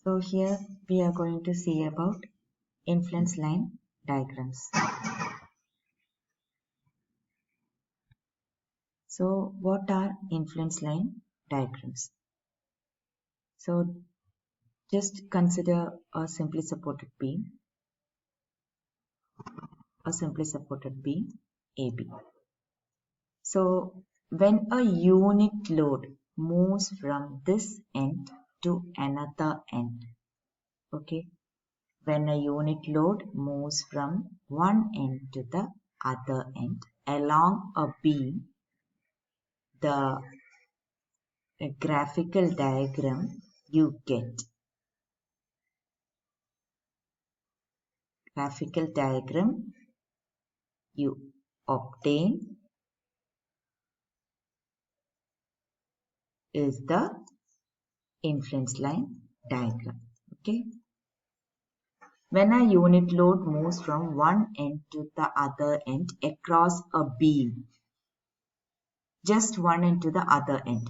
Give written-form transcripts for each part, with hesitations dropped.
So here we are going to see about influence line diagrams. So what are influence line diagrams? So just consider a simply supported beam AB. So when a unit load moves from this end to another end, okay, when a unit load moves from one end to the other end along a beam, the graphical diagram you get. Graphical diagram you obtain is the influence line diagram. Okay. When a unit load moves from one end to the other end across a beam, just one end to the other end.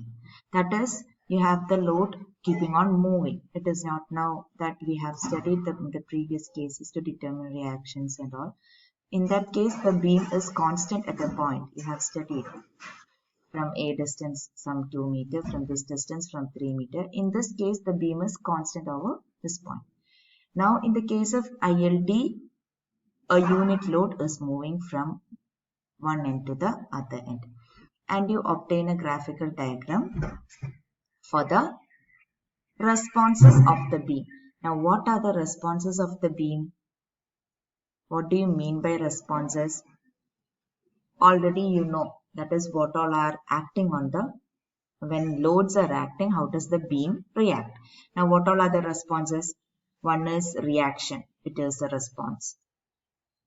That is, you have the load keeping on moving. It is not now that we have studied the previous cases to determine reactions and all. In that case, the beam is constant at a point. You have studied from a distance some 2 meter, from this distance from 3 meter. In this case, the beam is constant over this point. Now, in the case of ILD, a unit load is moving from one end to the other end. And you obtain a graphical diagram for the responses of the beam. Now, what are the responses of the beam? What do you mean by responses? Already you know, that is what all are acting on the, when loads are acting, how does the beam react? Now, what all are the responses? One is reaction, it is a response.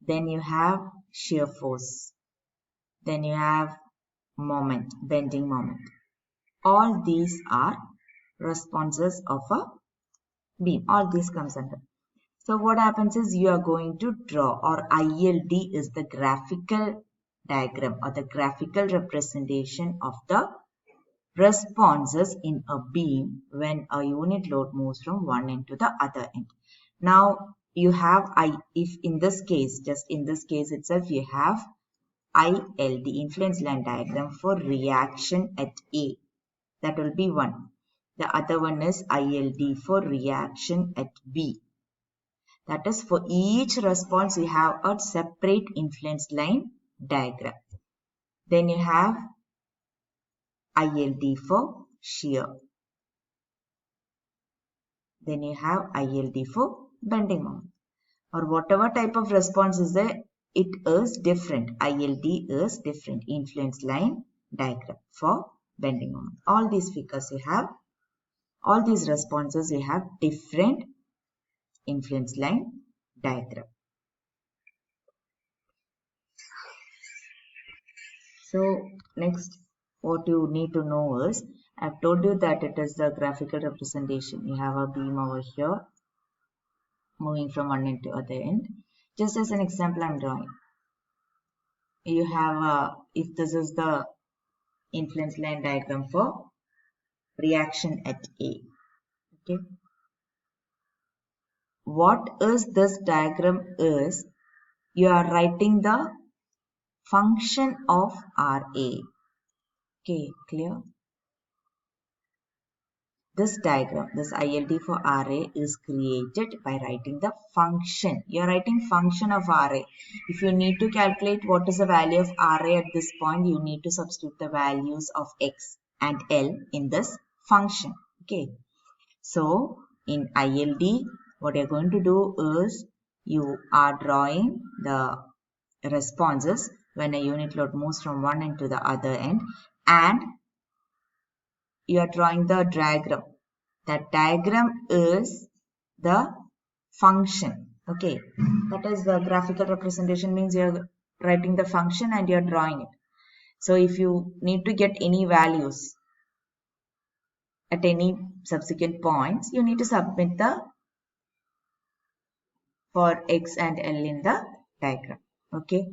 Then you have shear force. Then you have moment, bending moment. All these are responses of a beam. All these comes under. So what happens is you are going to draw, or ILD is the graphical diagram or the graphical representation of the responses in a beam when a unit load moves from one end to the other end. Now you have if in this case, just in this case itself, you have ILD, influence line diagram for reaction at A. That will be 1. The other one is ILD for reaction at B. That is, for each response, you have a separate influence line diagram. Then you have ILD for shear. Then you have ILD for bending moment. Or whatever type of response is there, it is different. ILD is different. Influence line diagram for bending moment. All these figures you have, all these responses you have different influence line diagram. So next, what you need to know is, I've told you that it is the graphical representation. You have a beam over here moving from one end to other end. Just as an example, I'm drawing. You have if this is the influence line diagram for reaction at A. Okay. What is this diagram is, you are writing the function of RA. Okay, clear? This diagram, this ILD for RA is created by writing the function. You are writing function of RA. If you need to calculate what is the value of RA at this point, you need to substitute the values of X and L in this function. Okay. So, in ILD, what you are going to do is, you are drawing the responses when a unit load moves from one end to the other end, and you are drawing the diagram. That diagram is the function. Okay, that is the graphical representation, means you are writing the function and you are drawing it. So if you need to get any values at any subsequent points, you need to submit the for X and L in the diagram. Okay,